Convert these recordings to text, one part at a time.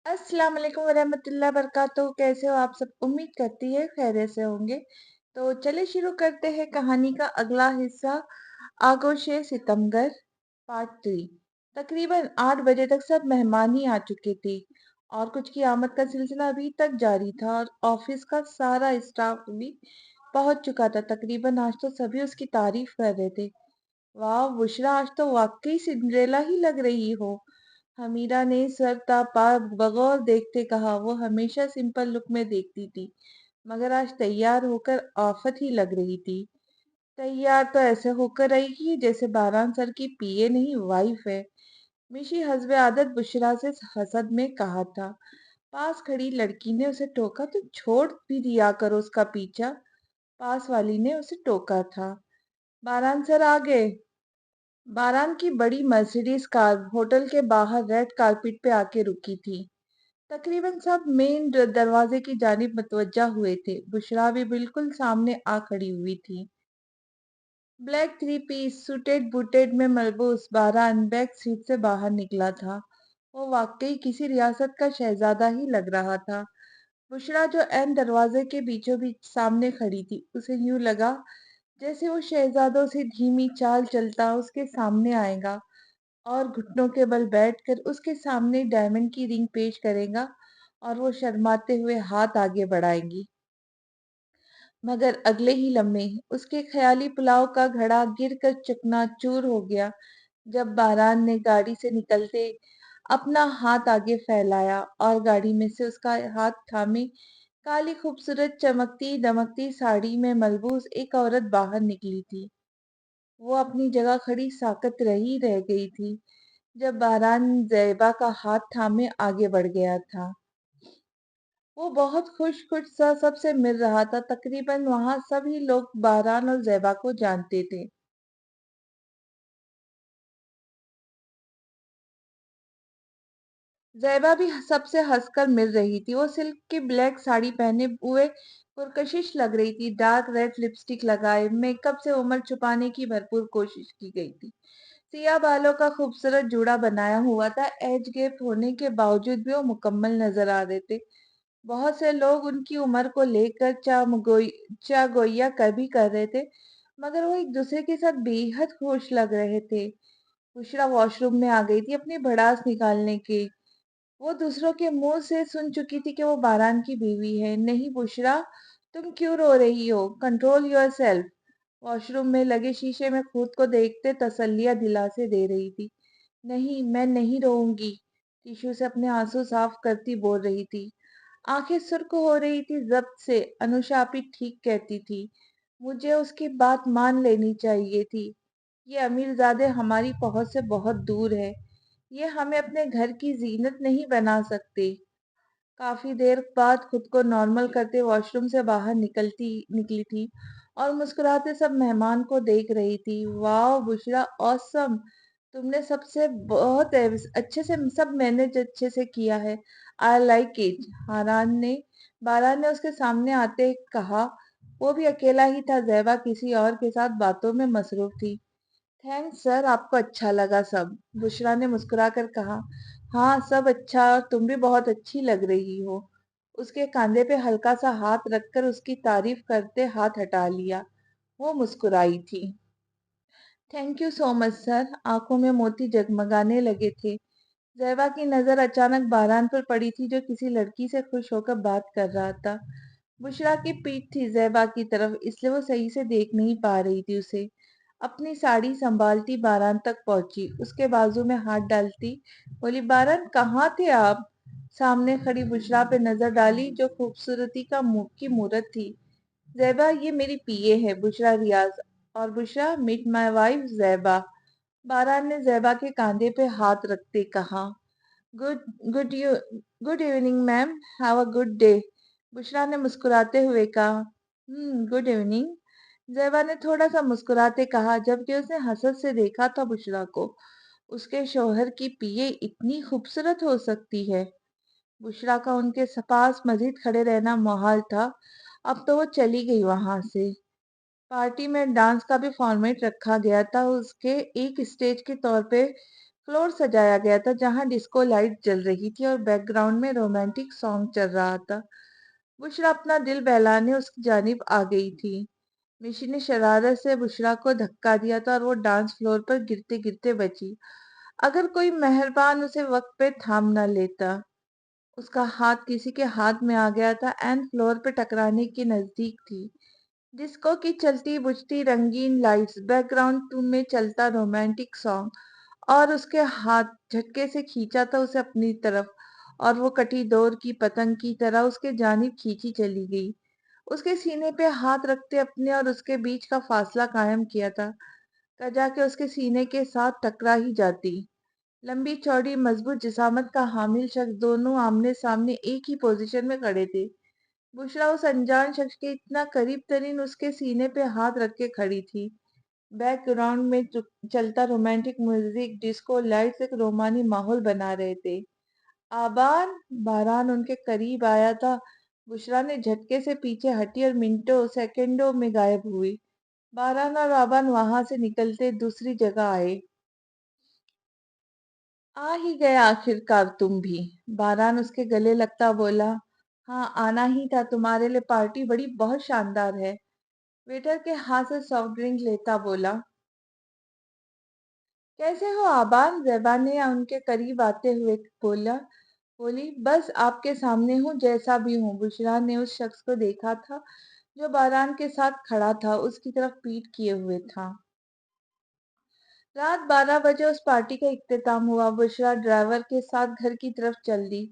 अस्सलाम वालेकुम वरहमतुल्लाह वबरकातुहू। कैसे हो आप सब? उम्मीद करती है खैरियत से होंगे। तो चलिए शुरू करते हैं कहानी का अगला हिस्सा। आगोशे सितमगर पार्ट 3। तकरीबन 8 बजे तक सब मेहमान ही आ चुके थे और कुछ की आमद का सिलसिला अभी तक जारी था और ऑफिस का सारा स्टाफ भी पहुंच चुका था। तकरीबन आज तो सभी उसकी तारीफ कर रहे थे। वाह बुशरा, आज तो वाकई सिंड्रेला ही लग रही हो। हमीरा ने सर तपा बगौर देखते कहा। वो हमेशा सिंपल लुक में देखती थी मगर आज तैयार होकर आफत ही लग रही थी। तैयार तो ऐसे होकर आई कि जैसे बारान सर की पीए नहीं वाइफ है। मिशी हस्बे आदत बुशरा से हसद में कहा था। पास खड़ी लड़की ने उसे टोका। तुम छोड़ भी दिया करो उसका पीछा। पास वाली ने उसे टोका था। बारान सर आ गए। बारान की बड़ी मर्सिडीज कार होटल के बाहर रेड कारपेट पे आके रुकी थी। तकरीबन सब मेन दरवाजे की जानिब मुतवज्जा हुए थे। बुशरा भी बिल्कुल सामने आ खड़ी हुई थी। Black three piece suited booted में मलबूस बारान बैक सीट से बाहर निकला था। वो वाकई किसी रियासत का शहजादा ही लग रहा था। बुशरा जो एन दरवाजे के बीचों बीच सामने खड़ी थी, उसे यूं लगा जैसे वो शहजादों से धीमी चाल चलता उसके सामने आएगा और घुटनों के बल बैठकर उसके सामने डायमंड की रिंग पेश करेगा और वो शर्माते हुए हाथ आगे बढ़ाएंगी। मगर अगले ही लम्हे उसके ख्याली पुलाव का घड़ा गिरकर चकनाचूर हो गया जब बारान ने गाड़ी से निकलते अपना हाथ आगे फैलाया और गाड़ी में से उसका हाथ थामे काली खूबसूरत चमकती दमकती साड़ी में मलबूस एक औरत बाहर निकली थी। वो अपनी जगह खड़ी साकत रही रह गई थी जब बारान ज़ैबा का हाथ थामे आगे बढ़ गया था। वो बहुत खुश खुश सा सबसे मिल रहा था। तकरीबन वहां सभी लोग बारान और ज़ैबा को जानते थे। ज़ैबा भी सबसे हंसकर मिल रही थी। वो सिल्क की ब्लैक साड़ी पहने हुए पुरकशिश लग रही थी। डार्क रेड लिपस्टिक लगाए मेकअप से उम्र छुपाने की भरपूर कोशिश की गई थी। सिया बालों का खूबसूरत जूड़ा बनाया हुआ था। एज गैप होने के बावजूद भी वो मुकम्मल नजर आ रहे थे। बहुत से लोग उनकी उम्र को लेकर चागोइया भी कर रहे थे मगर वो एक दूसरे के साथ बेहद खुश लग रहे थे। बुशरा वॉशरूम में आ गई थी अपनी भड़ास निकालने के। वो दूसरों के मुंह से सुन चुकी थी कि वो बारान की बीवी है। नहीं बुशरा, तुम क्यों रो रही हो? Control your self. वॉशरूम में लगे शीशे में खुद को देखते तसल्लियां दिलासे दे रही थी। नहीं, मैं नहीं रोऊंगी। टिश्यू से अपने आंसू साफ करती बोल रही थी। आंखें सुर्ख हो रही थी जब्त से। अनुशापी ठीक कहती थी। मुझे उसकी बात मान लेनी चाहिए थी। ये अमीरजादे हमारी पहुंच से बहुत दूर है। ये हमें अपने घर की जीनत नहीं बना सकते। काफी देर बाद खुद को नॉर्मल करते वॉशरूम से बाहर निकली थी और मुस्कुराते सब मेहमान को देख रही थी। वाह बुशरा, ऑसम। तुमने सबसे बहुत अच्छे से सब मैनेज अच्छे से किया है। I like it. बारान ने उसके सामने आते कहा। वो भी अकेला ही था। ज़ैबा किसी और के साथ बातों में मसरूफ थी। थैंक्स सर, आपको अच्छा लगा सब? बुशरा ने मुस्कुराकर कहा। हाँ सब अच्छा, और तुम भी बहुत अच्छी लग रही हो। उसके कंधे पे हल्का सा हाथ रखकर उसकी तारीफ करते हाथ हटा लिया। वो मुस्कुराई थी। Thank you so much sir. आंखों में मोती जगमगाने लगे थे। ज़ैबा की नजर अचानक बारान पर पड़ी थी जो किसी लड़की से खुश होकर बात कर रहा था। बुशरा की पीठ थी ज़ैबा की तरफ, इसलिए वो सही से देख नहीं पा रही थी उसे। अपनी साड़ी संभालती बारान तक पहुंची। उसके बाजू में हाथ डालती बोली, बारान कहाँ थे आप? सामने खड़ी बुशरा पे नजर डाली जो खूबसूरती की मूरत थी। ज़ैबा, ये मेरी पीए है बुशरा रियाज। और बुशरा, मीट माय वाइफ ज़ैबा। बारान ने ज़ैबा के कंधे पे हाथ रखते कहा। Good good you good evening ma'am, have a good day. Bushra ने मुस्कुराते हुए कहा। Good evening. ज़ैबा ने थोड़ा सा मुस्कुराते कहा जबकि उसने हसरत से देखा था बुशरा को। उसके शौहर की पीए इतनी खूबसूरत हो सकती है? बुशरा का उनके पास मजीद खड़े रहना मुहाल था। अब तो वो चली गई वहां से। पार्टी में डांस का भी फॉर्मेट रखा गया था। उसके एक स्टेज के तौर पे फ्लोर सजाया गया था जहां डिस्को लाइट जल रही थी और बैकग्राउंड में रोमांटिक सॉन्ग चल रहा था। बुशरा अपना दिल बहलाने उसकी जानिब आ गई थी। मिशी ने शरारत से बुशरा को धक्का दिया था और वो डांस फ्लोर पर गिरते गिरते बची। अगर कोई मेहरबान उसे वक्त पे थाम न लेता। उसका हाथ किसी के हाथ में आ गया था एंड फ्लोर पे टकराने के नजदीक थी। डिस्को की चलती बुझती रंगीन लाइट्स, बैकग्राउंड में चलता रोमांटिक सॉन्ग और उसके हाथ झटके से खींचा था उसे अपनी तरफ, और वो कटी डोर की पतंग की तरह उसके जानिब खींची चली गई। उसके सीने पे हाथ रखते अपने और उसके बीच का फासला कायम किया था। कजा के उसके सीने के साथ टकरा ही जाती। लंबी चौड़ी मजबूत जिसामत का हामिल शख्स, दोनों आमने सामने एक ही पोजीशन में खड़े थे। बुशरा उस अनजान शख्स के इतना करीब तरीन उसके सीने पे हाथ रख के खड़ी थी। बैकग्राउंड में चलता रोमांटिक म्यूजिक, डिस्को लाइट्स एक रोमानी माहौल बना रहे थे। आबान, बारान उनके करीब आया था। बुशरा ने झटके से पीछे हटी और मिनटों सेकंडों में गायब हुई। बारान और आबान वहां से निकलते दूसरी जगह आए। आ ही गया आखिरकार तुम भी, बारान उसके गले लगता बोला। हाँ, आना ही था, तुम्हारे लिए पार्टी बड़ी बहुत शानदार है। वेटर के हाथ से सॉफ्ट ड्रिंक लेता बोला। कैसे हो आबान, ज़ेबा ने उनके करीब आते हुए बोली, बस आपके सामने हूँ जैसा भी हूँ। बुशरा ने उस शख्स को देखा था जो बारान के साथ खड़ा था, उसकी तरफ पीठ किए हुए था। रात 12 बजे उस पार्टी का इख्तिताम हुआ। बुशरा ड्राइवर के साथ घर की तरफ चल दी।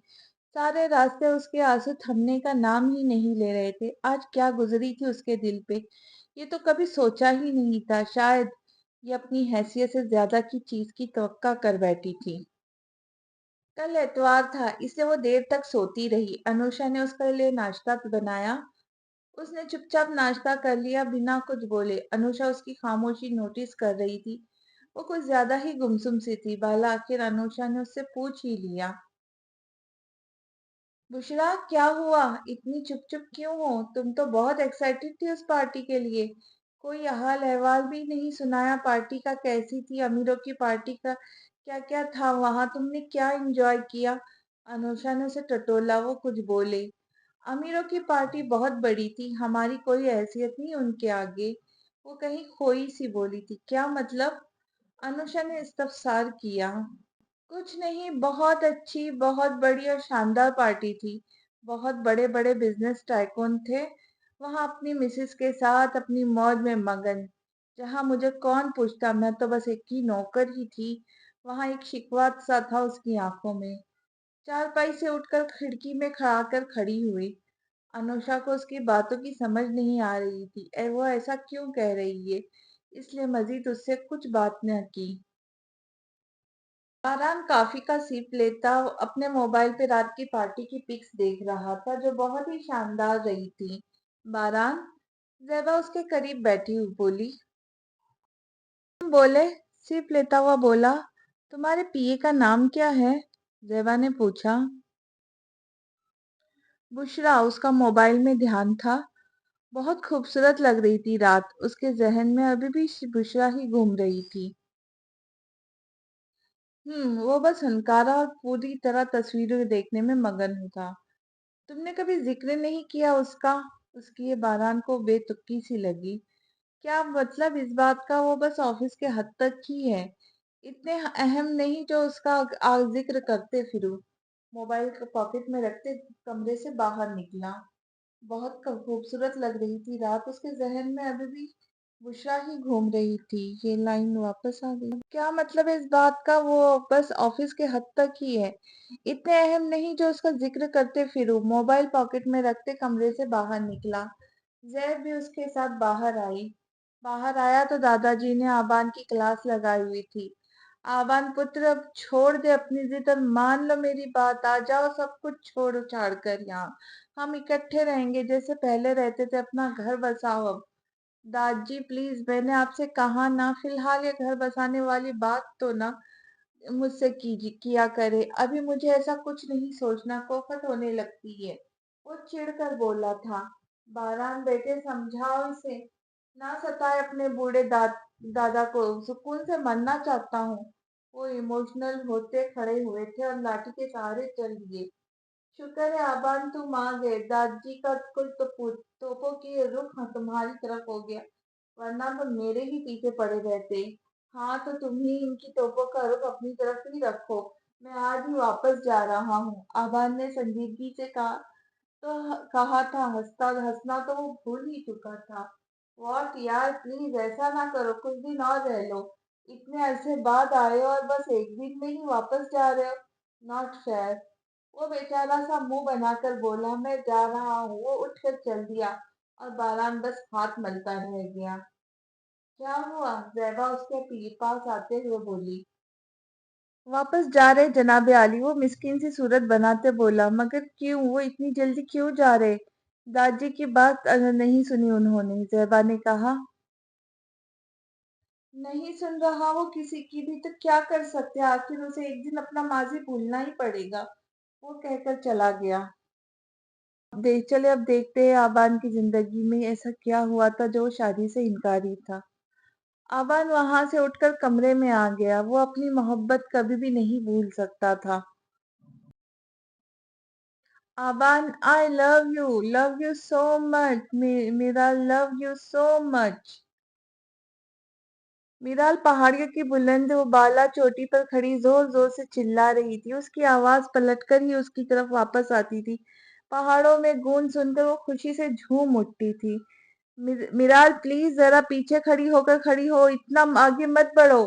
सारे रास्ते उसके आंसू थमने का नाम ही नहीं ले रहे थे। आज क्या गुजरी थी उसके दिल पे, ये तो कभी सोचा ही नहीं था। शायद ये अपनी हैसियत से ज्यादा की चीज की तवक्का कर बैठी थी। कल एतवार था, इसलिए वो देर तक सोती रही। अनुषा ने उसके लिए नाश्ता बनाया। उसने चुपचाप नाश्ता कर लिया बिना कुछ बोले। अनुषा उसकी खामोशी नोटिस कर रही थी। वो कुछ ज्यादा ही गुमसुम सी थी। बाला आखिर अनुषा ने उससे पूछ ही लिया। बुशरा, क्या हुआ, इतनी चुप चुप क्यों हो? तुम तो बहुत एक्साइटेड थी उस पार्टी के लिए। कोई हाल अहवाल भी नहीं सुनाया। पार्टी का कैसी थी? अमीरों की पार्टी का क्या क्या था वहां? तुमने क्या एंजॉय किया? अनुषा ने उसे टटोला। वो कुछ बोले। अमीरों की पार्टी बहुत बड़ी थी, हमारी कोई हैसियत नहीं उनके आगे। वो कहीं खोई सी बोली थी। क्या मतलब? अनुषा ने इस्तफसार किया। कुछ नहीं, बहुत अच्छी, बहुत बड़ी और शानदार पार्टी थी। बहुत बड़े बड़े बिजनेस टाइकून थे वहां अपनी मिसेस के साथ अपनी मौज में मगन। जहां मुझे कौन पूछता, मैं तो बस एक ही नौकर ही थी। वहां एक शिकवा सा था उसकी आंखों में। चारपाई से उठकर खिड़की में खड़ा कर खड़ी हुई। अनुषा को उसकी बातों की समझ नहीं आ रही थी। वो ऐसा क्यों कह रही है, इसलिए मजीद उससे कुछ बात न की। आराम कॉफी का सिप लेता अपने मोबाइल पे रात की पार्टी की पिक्स देख रहा था जो बहुत ही शानदार रही थी। बारान, ज़ेबा उसके करीब बैठी हुई बोली। तुम बोले, सिप लेता हुआ बोला। तुम्हारे पिए का नाम क्या है? ज़ेबा ने पूछा। बुशरा, उसका मोबाइल में ध्यान था। बहुत खूबसूरत लग रही थी रात। उसके जहन में अभी भी बुशरा ही घूम रही थी। वो बस हनकारा और पूरी तरह तस्वीरें देखने में मगन था। तुमने कभी जिक्र नहीं किया उसका? उसकी ये बारान को बेतुकी सी लगी। क्या मतलब इस बात का? वो बस ऑफिस के हद तक ही है, इतने अहम नहीं जो उसका जिक्र करते फिरूं। मोबाइल को पॉकेट में रखते कमरे से बाहर निकला। बहुत खूबसूरत लग रही थी रात। उसके जहन में अभी भी बुशरा ही घूम रही थी। ये लाइन वापस आ गई। क्या मतलब है इस बात का? वो बस ऑफिस के हद तक ही है, इतने अहम नहीं जो उसका जिक्र करते फिरूं। मोबाइल पॉकेट में रखते कमरे से बाहर निकला। जैब भी उसके साथ बाहर आई। बाहर आया तो दादाजी ने आबान की क्लास लगाई हुई थी। आबान पुत्र, अब छोड़ दे अपनी जिद और मान लो मेरी बात। आ जाओ सब कुछ छोड़ छाड़ कर यहाँ। हम इकट्ठे रहेंगे जैसे पहले रहते थे। अपना घर बसाओ अब। दादाजी प्लीज, मैंने आपसे कहा ना, फिलहाल ये घर बसाने वाली बात तो ना मुझसे किया करे। अभी मुझे ऐसा कुछ नहीं सोचना, कोफत होने लगती है। वो चिढ़कर बोला था। बारान बेटे, समझाओ इसे, ना सताए अपने बूढ़े दादा को। सुकून से मरना चाहता हूँ। وہ ایموشنل ہوتے کھڑے ہوئے تھے اور لاٹھی کے سہارے چل دیے۔ شکر ہے آبان تم آ گئے، دادی کا کل توپوں کی رخ تمہاری طرف ہو گیا، ورنہ تو میرے ہی پیچھے پڑے رہتے۔ ہاں تو تم ہی ان کی توپوں کا رخ اپنی طرف ہی رکھو، میں آج ہی واپس جا رہا ہوں، آبان نے سنجیدگی سے کہا تھا۔ ہنسنا تو وہ بھول ہی چکا تھا۔ واٹ یار، پلیز ایسا نہ کرو، کچھ دن اور رہ لو، اتنے عرصے بعد آئے ہو اور بس ایک دن میں ہی واپس جا رہے ہو، ناٹ فیئر۔ وہ بیچارہ سا منہ بنا کر بولا، میں جا رہا ہوں۔ وہ اٹھ کر چل دیا اور باران بس ہاتھ ملتا رہ گیا۔ کیا ہوا؟ زیبا اس کے پاس آتے ہوئے بولی۔ واپس جا رہے جناب عالی، وہ مسکین سی صورت بناتے بولا۔ مگر کیوں؟ وہ اتنی جلدی کیوں جا رہے؟ دادی کی بات نہیں سنی انہوں نے، زیبا نے کہا۔ نہیں سن رہا وہ کسی کی بھی تو کیا کر سکتے، آخر اسے ایک دن اپنا ماضی بھولنا ہی پڑے گا، وہ کہہ کر چلا گیا۔ چلے اب دیکھتے ہیں آبان کی زندگی میں ایسا کیا ہوا تھا جو شادی سے انکاری تھا۔ آبان وہاں سے اٹھ کر کمرے میں آ گیا۔ وہ اپنی محبت کبھی بھی نہیں بھول سکتا تھا۔ آبان، آئی لو یو سو مچ، میرا لو یو سو مچ۔ میرال پہاڑیوں کی بلند و بالا چوٹی پر کھڑی زور زور سے چلا رہی تھی۔ اس کی آواز پلٹ کر ہی اس کی طرف واپس آتی تھی۔ پہاڑوں میں گونج سن کر وہ خوشی سے جھوم اٹھتی تھی۔ میرال پلیز ذرا پیچھے کھڑی ہو، اتنا آگے مت بڑھو،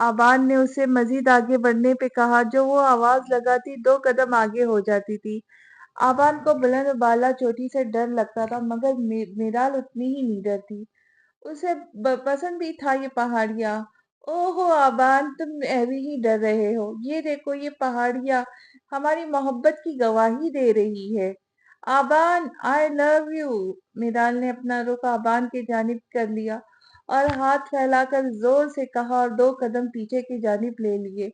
آبان نے اسے مزید آگے بڑھنے پہ کہا۔ جو وہ آواز لگاتی 2 قدم آگے ہو جاتی تھی۔ آبان کو بلند و بالا چوٹی سے ڈر لگتا تھا، مگر میرال اتنی ہی نیڈر تھی، اسے پسند بھی تھا یہ پہاڑیاں۔ او ہو آبان، تم ابھی ہی ڈر رہے ہو، یہ دیکھو یہ پہاڑیاں ہماری محبت کی گواہی دے رہی ہے۔ آبان، آئی لو یو۔ میرال نے اپنا رخ آبان کی جانب کر لیا اور ہاتھ پھیلا کر زور سے کہا اور 2 قدم پیچھے کی جانب لے لیے۔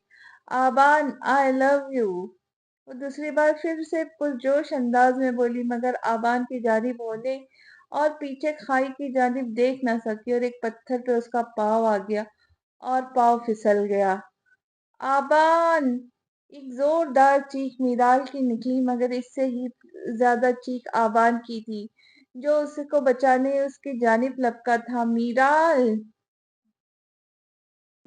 آبان، آئی لو یو۔ وہ دوسری بار پھر سے پرجوش انداز میں بولی، مگر آبان کی جانب ہونے اور پیچھے کھائی کی جانب دیکھ نہ سکی اور ایک پتھر پہ اس کا پاؤں آ گیا اور پاؤں پھسل گیا۔ آبان! ایک زوردار چیخ میرال کی نکلی، مگر اس سے ہی زیادہ چیخ آبان کی تھی، جو اس کو بچانے اس کی جانب لپکا تھا۔ میرال!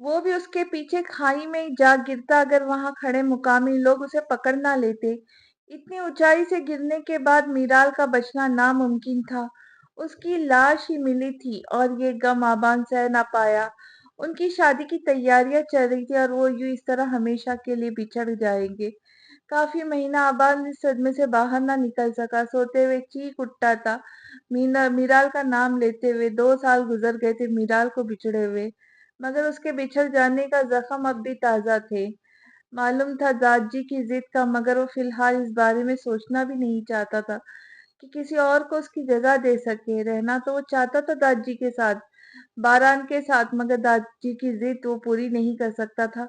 وہ بھی اس کے پیچھے کھائی میں جا گرتا اگر وہاں کھڑے مقامی لوگ اسے پکڑ نہ لیتے۔ اتنی اونچائی سے گرنے کے بعد میرال کا بچنا ناممکن تھا، اس کی لاش ہی ملی تھی اور یہ غم آبان سہ نہ پایا۔ ان کی شادی کی تیاریاں چل رہی تھی اور وہ یوں اس طرح ہمیشہ کے لیے بچھڑ جائیں گے۔ کافی مہینہ آبان اس صدمے سے باہر نہ نکل سکا، سوتے ہوئے چیخ اٹھتا تھا میرال کا نام لیتے ہوئے۔ 2 سال گزر گئے تھے میرال کو بچھڑے ہوئے، مگر اس کے بچھڑ جانے کا زخم اب بھی تازہ تھے۔ معلوم تھا دادی کی ضد کا، مگر وہ فی الحال اس بارے میں سوچنا بھی نہیں چاہتا تھا کہ کسی اور کو اس کی جگہ دے سکے۔ رہنا تو وہ چاہتا تھا دادی کے ساتھ، باران کے ساتھ، مگر دادی کی ضد وہ پوری نہیں کر سکتا تھا۔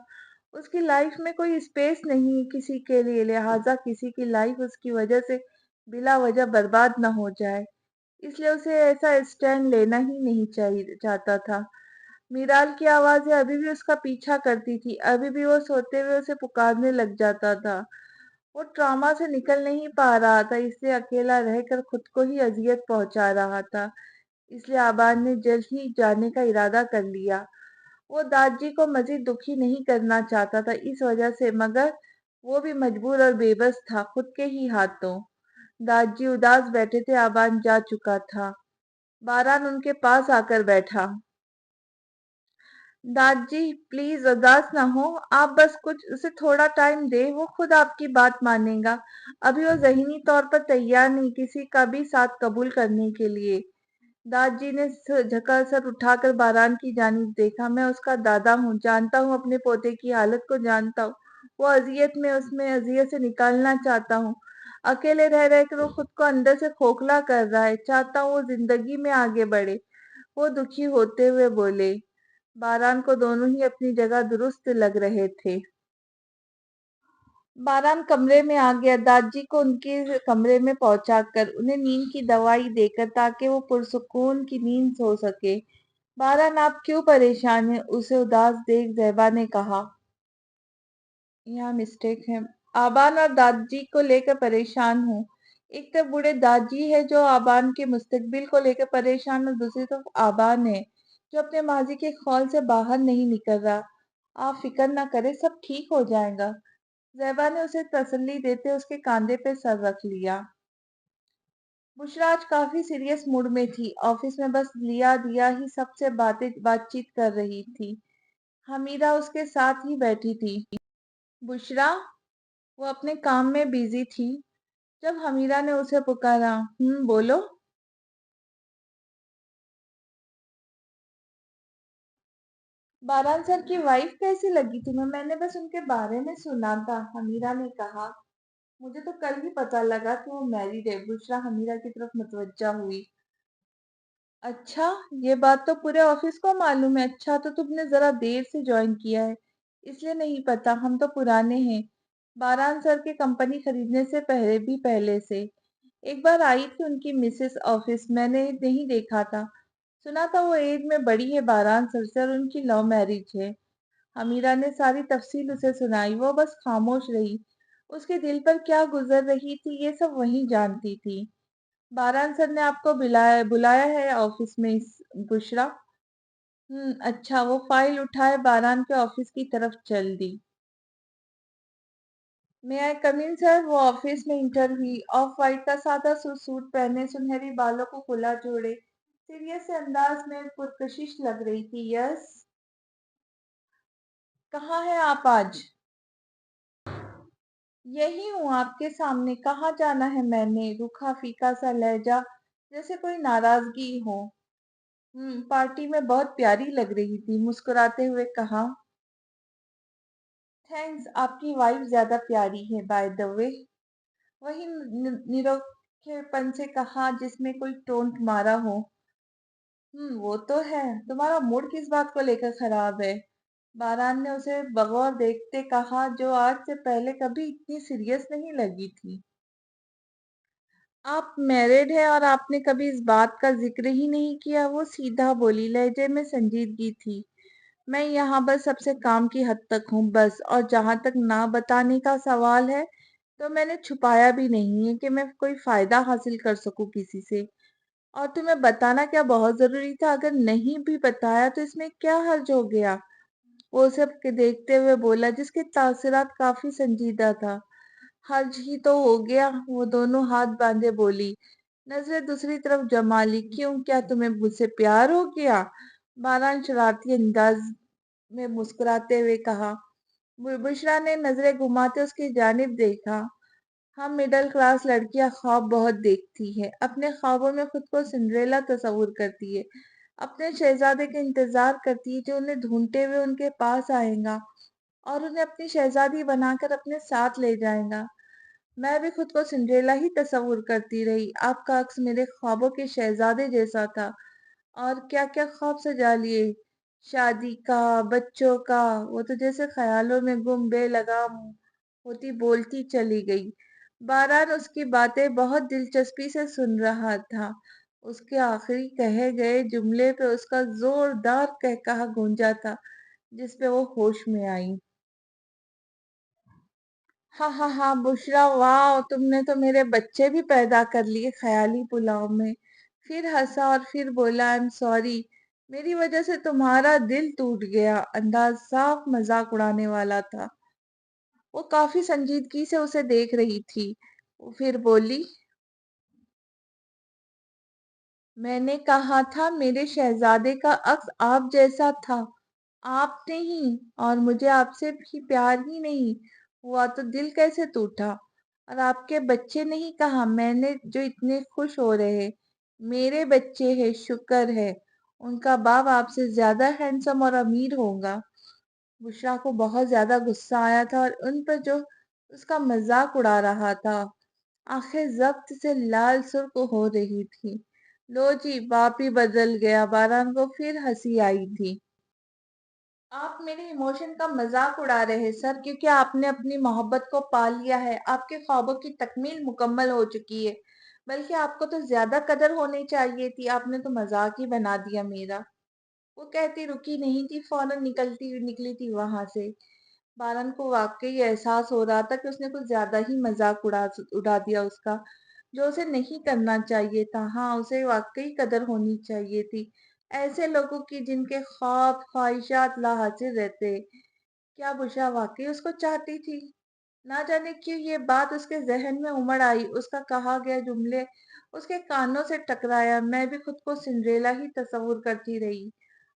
اس کی لائف میں کوئی اسپیس نہیں کسی کے لیے، لہٰذا کسی کی لائف اس کی وجہ سے بلا وجہ برباد نہ ہو جائے، اس لیے اسے ایسا اسٹینڈ لینا ہی نہیں چاہتا تھا۔ میرال کی آوازیں ابھی بھی اس کا پیچھا کرتی تھی، ابھی بھی وہ سوتے ہوئے اسے پکارنے لگ جاتا تھا۔ وہ ٹراما سے نکل نہیں پا رہا تھا، اس لیے اکیلا رہ کر خود کو ہی اذیت پہنچا رہا تھا، اس لیے آبان نے جلد ہی جانے کا ارادہ کر لیا۔ وہ دادی کو مزید دکھی نہیں کرنا چاہتا تھا اس وجہ سے، مگر وہ بھی مجبور اور بے بس تھا خود کے ہی ہاتھوں۔ دادی اداس بیٹھے تھے، آبان جا چکا تھا۔ باران ان کے پاس آ کر بیٹھا۔ دادی پلیز اداس نہ ہو، آپ بس کچھ اسے تھوڑا ٹائم دے، وہ خود آپ کی بات مانے گا۔ ابھی وہ ذہنی طور پر تیار نہیں کسی کا بھی ساتھ قبول کرنے کے لیے۔ دادی نے جھکا سر اٹھا کر باران کی جانب دیکھا۔ میں اس کا دادا ہوں، جانتا ہوں اپنے پوتے کی حالت کو، جانتا ہوں وہ اذیت میں اس میں اذیت سے نکالنا چاہتا ہوں۔ اکیلے رہ رہ کر وہ خود کو اندر سے کھوکھلا کر رہا ہے، چاہتا ہوں وہ زندگی میں آگے بڑھے، وہ دکھی ہوتے ہوئے بولے۔ باران کو دونوں ہی اپنی جگہ درست لگ رہے تھے۔ باران کمرے میں آ گیا، دادی کو ان کے کمرے میں پہنچا کر انہیں نیند کی دوائی دے کر، تاکہ وہ پرسکون کی نیند سو سکے۔ باران آپ کیوں پریشان ہیں؟ اسے اداس دیکھ زیبا نے کہا۔ यहाँ मिस्टेक है। आबान और दादी को लेकर परेशान हूँ। एक तरफ बूढ़े दादी है जो आबान के मुस्तकबिल को लेकर परेशान, और दूसरी तरफ आबान है जो अपने माजी के खौल से बाहर नहीं निकल रहा। आप फिक्र ना करें, सब ठीक हो जाएगा। ज़ैबा ने उसे तसल्ली देते उसके कंधे पे सर रख लिया। बुशरा आज काफी सीरियस मूड में थी। ऑफिस में बस लिया दिया ही सबसे बातचीत कर रही थी। हमीरा उसके साथ ही बैठी थी। बुशरा, वो अपने काम में बिजी थी जब हमीरा ने उसे पुकारा। बोलो। बारान सर की वाइफ कैसी लगी तुम्हें? मैंने बस उनके बारे में सुना था, हमीरा ने कहा। मुझे तो कल ही पता लगा कि वो मैरिड है। बुशरा हमीरा की तरफ मुतवज्जा हुई। अच्छा, ये बात तो पूरे ऑफिस को मालूम है। अच्छा, तो तुमने जरा देर से ज्वाइन किया है, इसलिए नहीं पता। हम तो पुराने हैं, बारान सर के कंपनी खरीदने से पहले से। एक बार आई थी उनकी मिसेस ऑफिस, मैंने नहीं देखा था। सुना था वो एज में बड़ी है बारान सर से, और उनकी लव मैरिज है। अमीरा ने सारी तफसील उसे सुनाई। वो बस खामोश रही। उसके दिल पर क्या गुजर रही थी ये सब वही जानती थी। बारान सर ने आपको बुलाया है ऑफिस में बुशरा? अच्छा। वो फाइल उठाए बारान के ऑफिस की तरफ चल दी। मैं आई कम इन सर? वो ऑफिस में इंटर हुई। ऑफ वाइट का सादा सूट पहने, सुनहरी बालों को खुला जोड़े, सीरियस से अंदाज में पुरकशिश लग रही थी। यस। कहाँ है आप आज? यही हूँ आपके सामने। कहाँ जाना है? मैंने रूखा फीका सा लहजा, जैसे कोई नाराजगी हो। पार्टी में बहुत प्यारी लग रही थी, मुस्कुराते हुए कहा। थैंक्स, आपकी वाइफ ज्यादा प्यारी है बाय द वे। वही निरोखेपन से कहा जिसमें कोई टोंट मारा हो। वो तो है। तुम्हारा मूड किस बात को लेकर खराब है? बारान ने उसे बगौर देखते कहा, जो आज से पहले कभी इतनी सीरियस नहीं लगी थी। आप मैरिड हैं और आपने कभी इस बात का जिक्र ही नहीं किया। वो सीधा बोली, लहजे में संजीदगी थी। मैं यहाँ बस सबसे काम की हद तक हूँ बस, और जहाँ तक ना बताने का सवाल है, तो मैंने छुपाया भी नहीं है कि मैं कोई फायदा हासिल कर सकूं किसी से। और तुम्हें बताना क्या बहुत जरूरी था? अगर नहीं भी बताया तो इसमें क्या हर्ज हो गया? वो उसे देखते हुए बोला, जिसके तासुरात काफी संजीदा था। हर्ज ही तो हो गया। वो दोनों हाथ बांधे बोली, नजरें दूसरी तरफ जमा ली। क्यों, क्या तुम्हें मुझसे प्यार हो गया? बारान शरारती अंदाज में मुस्कुराते हुए कहा। बुशरा ने नजरें घुमाते उसकी जानिब देखा। हम मिडिल क्लास लड़कियां ख्वाब बहुत देखती है। अपने ख्वाबों में खुद को सिंड्रेला तस्वुर करती है। अपने शहजादे का इंतजार करती है जो उन्हें ढूंढते हुए उनके पास आएगा और उन्हें अपनी शहजादी बनाकर अपने साथ ले जाएगा। मैं भी खुद को सिंड्रेला ही तस्वुर करती रही। आपका अक्स मेरे ख्वाबों के शहजादे जैसा था। और क्या क्या ख्वाब सजा लिए, शादी का, बच्चों का। वो तो जैसे ख्यालों में गुम बेलगाम होती बोलती चली गई। बारान उसकी बातें बहुत दिलचस्पी से सुन रहा था। उसके आखिरी कहे गए जुमले पे उसका जोरदार कहकहा गूंजा था, जिसपे वो होश में आई। हाँ हाँ हाँ बुशरा, वाह, तुमने तो मेरे बच्चे भी पैदा कर लिए ख्याली पुलाव में। फिर हंसा और फिर बोला, आई एम सॉरी, मेरी वजह से तुम्हारा दिल टूट गया। अंदाज साफ मजाक उड़ाने वाला था। वो काफी संजीदगी से उसे देख रही थी। वो फिर बोली, मैंने कहा था मेरे शहजादे का अक्स आप जैसा था। आप नहीं, और मुझे आपसे भी प्यार ही नहीं हुआ तो दिल कैसे टूटा? और आपके बच्चे नहीं कहा मैंने जो इतने खुश हो रहे। मेरे बच्चे हैं, शुक्र है। उनका बाप आपसे ज्यादा हैंडसम और अमीर होगा। बुशरा को बहुत ज्यादा गुस्सा आया था और उन पर जो उसका मजाक उड़ा रहा था। आंखें जब्त से लाल सुर्ख हो रही थी। लो जी, बाप ही बदल गया। बारान को फिर हंसी आई थी। आप मेरे इमोशन का मजाक उड़ा रहे हैं सर, क्योंकि आपने अपनी मोहब्बत को पा लिया है। आपके ख्वाबों की तकमील मुकम्मल हो चुकी है। बल्कि आपको तो ज्यादा कदर होनी चाहिए थी। आपने तो मजाक ही बना दिया मेरा। वो कहती रुकी नहीं थी, फौरन निकली थी वहां से। باران کو واقعی احساس ہو رہا تھا کہ اس نے کچھ زیادہ ہی مذاق اڑا دیا اس کا، جو اسے نہیں کرنا چاہیے تھا۔ ہاں، اسے واقعی قدر ہونی چاہیے تھی ایسے لوگوں کی جن کے خواب خواہشات لا حاصل رہتے۔ کیا بشرا واقعی اس کو چاہتی تھی؟ نہ جانے کیوں یہ بات اس کے ذہن میں امڑ آئی۔ اس کا کہا گیا جملے اس کے کانوں سے ٹکرایا۔ میں بھی خود کو سنڈریلا ہی تصور کرتی رہی۔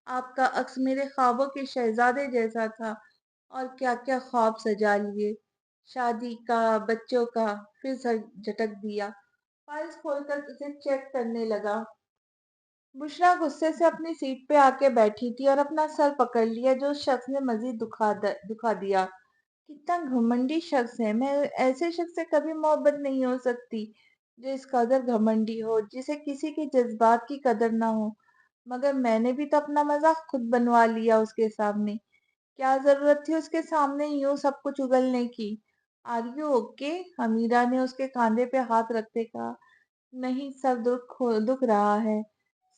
آپ کا عکس میرے خوابوں کے شہزادے جیسا تھا، اور کیا کیا خواب سجا لیے، شادی کا، بچوں کا۔ پھر سر جھٹک دیا، فائلز کھول کر اسے چیک کرنے لگا۔ بشرا غصے سے اپنی سیٹ پہ آ کے بیٹھی تھی اور اپنا سر پکڑ لیا جو اس شخص نے مزید دکھا دیا۔ کتنا گھمنڈی شخص ہے! میں ایسے شخص سے کبھی محبت نہیں ہو سکتی جو اس قدر گھمنڈی ہو، جسے کسی کے جذبات کی قدر نہ ہو۔ مگر میں نے بھی تو اپنا مذاق خود بنوا لیا اس کے سامنے۔ کیا ضرورت تھی اس کے سامنے یوں سب کچھ اگلنے کی؟ Are you okay? حمیرہ نے اس کے کاندھے پہ ہاتھ رکھتے کہا۔ نہیں سر، دکھ رہا ہے۔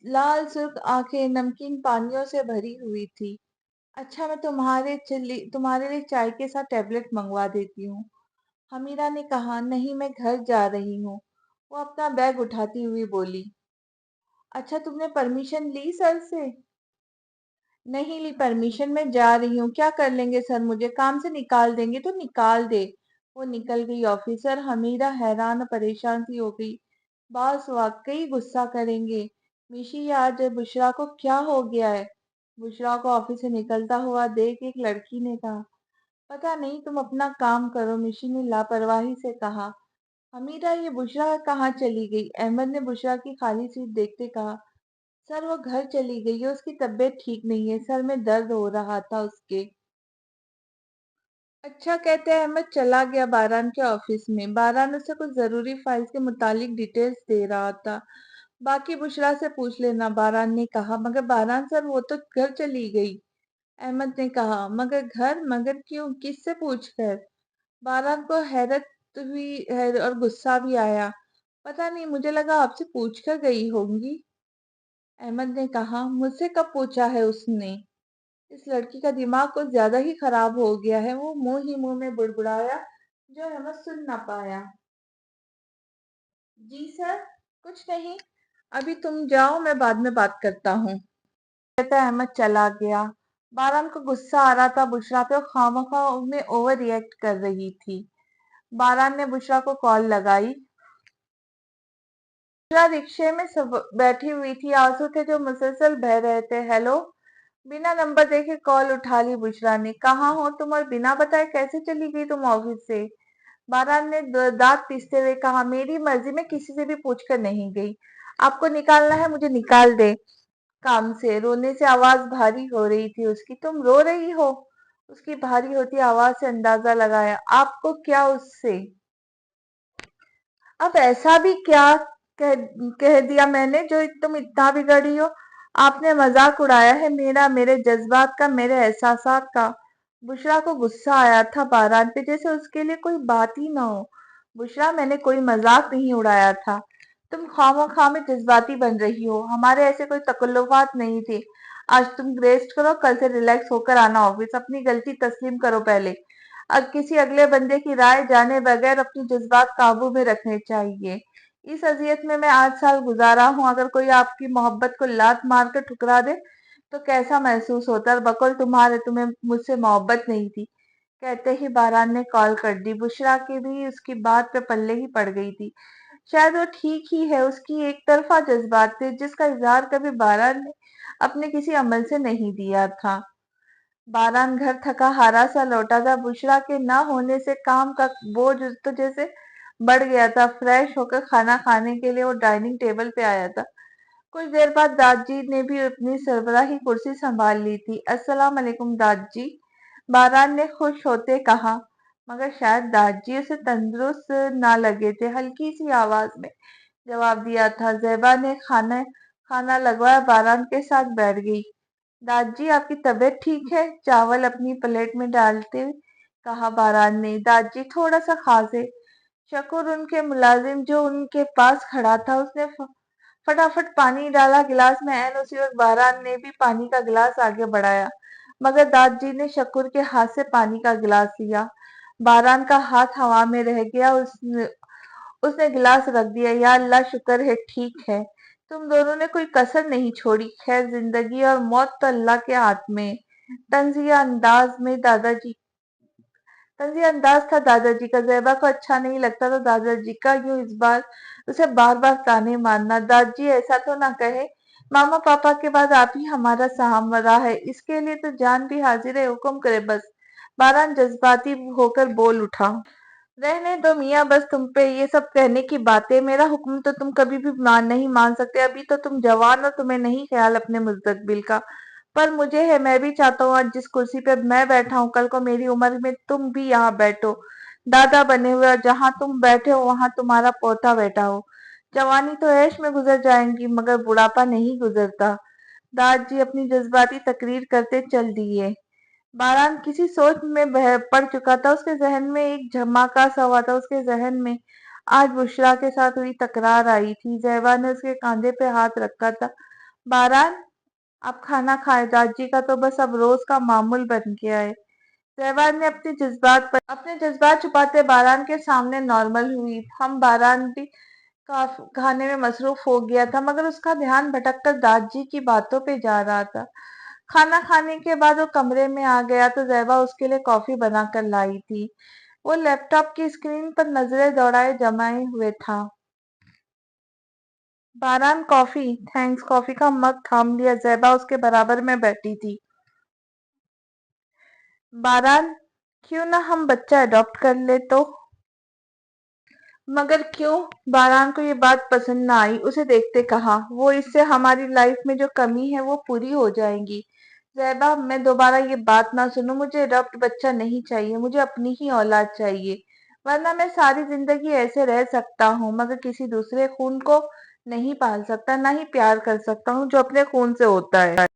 لال سرخ آنکھیں نمکین پانیوں سے بھری ہوئی تھی۔ اچھا، میں تمہارے لیے چائے کے ساتھ ٹیبلٹ منگوا دیتی ہوں، حمیرہ نے کہا۔ نہیں، میں گھر جا رہی ہوں، وہ اپنا بیگ اٹھاتی ہوئی بولی۔ اچھا، تم نے پرمیشن لی سر سے؟ نہیں لی پرمیشن، میں جا رہی ہوں۔ کیا کر لیں گے سر؟ مجھے کام سے نکال دیں گے تو نکال دے۔ وہ نکل گئی۔ آفیسر حمیرہ حیران اور پریشان سی ہو گئی۔ باس واقعی غصہ کریں گے۔ میشی، آج بشرا کو کیا ہو گیا ہے؟ بشرا کو آفس سے نکلتا ہوا دیکھ ایک لڑکی نے کہا۔ پتہ نہیں، تم اپنا کام کرو، میشی نے لاپرواہی سے کہا۔ حمیرہ، یہ بشرا کہاں چلی گئی؟ احمد نے بشرا کی خالی سیٹ دیکھتے کہا۔ سر، وہ گھر چلی گئی ہے، اس کی طبیعت ٹھیک نہیں ہے، سر میں درد ہو رہا تھا اس کے۔ اچھا، کہتے احمد چلا گیا باران کے آفس میں۔ باران اسے کچھ ضروری فائلز کے متعلق ڈیٹیلز دے رہا تھا۔ باقی بشرا سے پوچھ لینا، باران نے کہا۔ مگر باران سر، وہ تو گھر چلی گئی، احمد نے کہا۔ مگر گھر؟ مگر کیوں؟ کس سے پوچھ کر؟ باران کو حیرت ہوئی اور غصہ بھی آیا۔ پتہ نہیں، مجھے لگا آپ سے پوچھ کر گئی ہوں گی، احمد نے کہا۔ مجھ سے کب پوچھا ہے اس نے؟ اس لڑکی کا دماغ کچھ زیادہ ہی خراب ہو گیا ہے، وہ منہ میں بڑبڑایا جو احمد سن نہ پایا۔ جی سر، کچھ نہیں، ابھی تم جاؤ، میں بعد میں بات کرتا ہوں، کہتا احمد چلا گیا۔ باران کو غصہ آ رہا تھا بشرا پہ، اور خواہ میں اوور ریئیکٹ کر رہی تھی۔ باران نے بشرا کو کال لگائی۔ بشرا رکشے میں بیٹھی ہوئی تھی، آنسو تھے جو مسلسل بہہ رہے تھے۔ ہیلو؟ بنا نمبر دیکھے کال اٹھا لی بشرا نے۔ کہاں ہو تم، اور بنا بتائے کیسے چلی گئی تم آفس سے؟ باران نے دانت پیستے ہوئے کہا۔ میری مرضی، میں کسی سے بھی پوچھ کر نہیں گئی۔ آپ کو نکالنا ہے مجھے نکال دے کام سے۔ رونے سے آواز بھاری ہو رہی تھی اس کی۔ تم رو رہی ہو؟ اس کی بھاری ہوتی آواز سے اندازہ لگایا۔ آپ کو کیا اس سے؟ اب ایسا بھی کیا کہہ دیا میں نے جو تم اتنا بگڑی ہو؟ آپ نے مذاق اڑایا ہے میرا، میرے جذبات کا، میرے احساسات کا۔ بشرا کو غصہ آیا تھا باران پہ، جیسے اس کے لیے کوئی بات ہی نہ ہو۔ بشرا، میں نے کوئی مذاق نہیں اڑایا تھا، تم خواہ میں جذباتی بن رہی ہو۔ ہمارے ایسے کوئی تکلفات نہیں تھے۔ آج تم ریسٹ کرو، کل سے ریلیکس ہو کر آنا آفس۔ اپنی غلطی تسلیم کرو پہلے۔ کسی اگلے بندے کی رائے جانے بغیر اپنی جذبات قابو میں رکھنے چاہیے۔ اس اذیت میں 8 سال گزارا ہوں، اگر کوئی آپ کی محبت کو لات مار کر ٹھکرا دے تو کیسا محسوس ہوتا ہے؟ بقول تمہیں مجھ سے محبت نہیں تھی، کہتے ہی باران نے کال کر دی۔ بشرا کی بھی اس کی بات پہ پلے ہی پڑ گئی تھی۔ شاید وہ ٹھیک ہی ہے، اس کی ایک طرفہ جذبات تھے جس کا اظہار کبھی باران نے اپنے کسی عمل سے نہیں دیا تھا۔ باران گھر تھکا ہارا سا لوٹا تھا۔ بشرا کے نہ ہونے سے کام کا بوجھ تو جیسے بڑھ گیا تھا۔ فریش ہو کر کھانا کھانے کے لیے وہ ڈائننگ ٹیبل پہ آیا تھا۔ کچھ دیر بعد داد جی نے بھی اپنی سربراہی کرسی سنبھال لی تھی۔ السلام علیکم داد جی، باران نے خوش ہوتے کہا، مگر شاید داد جی اسے تندرست نہ لگے تھے۔ ہلکی سی آواز میں جواب دیا تھا۔ زیبا نے کھانا لگوایا، باران کے ساتھ بیٹھ گئی۔ داد جی، آپ کی طبیعت ٹھیک ہے؟ چاول اپنی پلیٹ میں ڈالتے کہا باران نے۔ داد جی تھوڑا سا کھانسے۔ شکر ان کے ملازم جو ان کے پاس کھڑا تھا، اس نے فٹافٹ پانی ڈالا گلاس میں۔ عین اسی وقت باران نے بھی پانی کا گلاس آگے بڑھایا۔ मगर दादाजी ने शकुर के हाथ से पानी का गिलास लिया। बारान का हाथ हवा में रह गया। उसने उसने गिलास रख दिया। या अल्लाह, शुक्र है ठीक है। तुम दोनों ने कोई कसर नहीं छोड़ी। खैर, जिंदगी और मौत तो अल्लाह के हाथ में है। तंजिया अंदाज में दादाजी तंजी अंदाज था दादाजी का। ज़ैबा को अच्छा नहीं लगता था दादाजी का यूं इस बार उसे बार बार ताने मारना। दादाजी ऐसा तो ना कहे, मामा पापा के बाद आप ही हमारा सहारा है, इसके लिए तो जान भी हाजिर है, हुक्म करे बस। बारान जज्बाती होकर बोल उठा। रहने दो मियाँ, बस तुम पे ये सब कहने की बातें। मेरा हुक्म तो तुम कभी भी नहीं मान सकते। अभी तो तुम जवान हो, तुम्हें नहीं ख्याल अपने मुस्तकबिल का। पर मुझे है, मैं भी चाहता हूँ आज जिस कुर्सी पे मैं बैठा हूँ, कल को मेरी उम्र में तुम भी यहाँ बैठो, दादा बने हुए, और जहाँ तुम बैठे हो वहां तुम्हारा पोता बैठा हो। जवानी तो ऐश में गुजर जाएंगी, मगर बुढ़ापा नहीं गुजरता। दादाजी अपनी जज्बाती तकरीर करते चल दिए। बारान किसी सोच में पड़ चुका था। उसके जहन में एक झमाका सा हुआ था। उसके जहन में आज बुशरा के साथ हुई तकरार आई थी। जहवा ने उसके कंधे पे हाथ रखा था। बारान, आप खाना खाए, दादाजी का तो बस अब रोज का मामूल बन गया है। जहवान ने अपने जज्बात छुपाते बारान के सामने नॉर्मल हुई। हम बारान भी खाने में मसरूफ हो गया था, मगर उसका ध्यान भटककर दादाजी की बातों पे जा रहा था। खाना खाने के बाद वो कमरे में आ गया तो ज़ैबा उसके लिए कॉफी बनाकर लाई थी। वो लैपटॉप की स्क्रीन पर नजरें दौड़ाए जमाए हुए था। बारान, कॉफी। थैंक्स। कॉफी का मग थाम लिया। ज़ैबा उसके बराबर में बैठी थी। बारान, क्यों ना हम बच्चा अडॉप्ट कर ले तो। मगर क्यों? बारान को ये बात पसंद ना आई। उसे देखते कहा, वो इससे हमारी लाइफ में जो कमी है वो पूरी हो जाएगी। ज़ैबा, मैं दोबारा ये बात ना सुनूं। मुझे अडॉप्ट बच्चा नहीं चाहिए, मुझे अपनी ही औलाद चाहिए। वरना मैं सारी जिंदगी ऐसे रह सकता हूँ, मगर किसी दूसरे खून को नहीं पाल सकता, ना ही प्यार कर सकता हूँ जो अपने खून से होता है।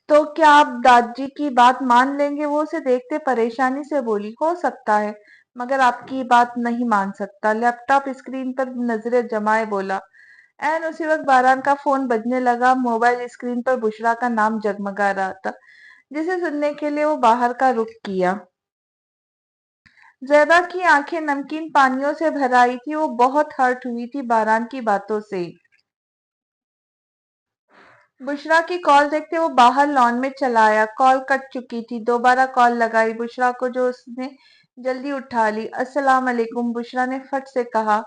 तो क्या आप दादाजी की बात मान लेंगे? वो उसे देखते परेशानी से बोली। हो सकता है, मगर आपकी बात नहीं मान सकता। लैपटॉप स्क्रीन पर नजरें जमाए बोला। एन उसी वक्त बारान का फोन बजने लगा। मोबाइल स्क्रीन पर बुशरा का नाम जगमगा रहा था, जिसे सुनने के लिए वो बाहर का रुख किया। जैदा की आंखें नमकीन पानियों से भर आई थी। वो बहुत हर्ट हुई थी बारान की बातों से। बुशरा की कॉल देखते वो बाहर लॉन में चला आया। कॉल कट चुकी थी। दोबारा कॉल लगाई बुशरा को, जो उसने जल्दी उठा ली। अस्सलाम वालेकुम, बुशरा ने फट से कहा।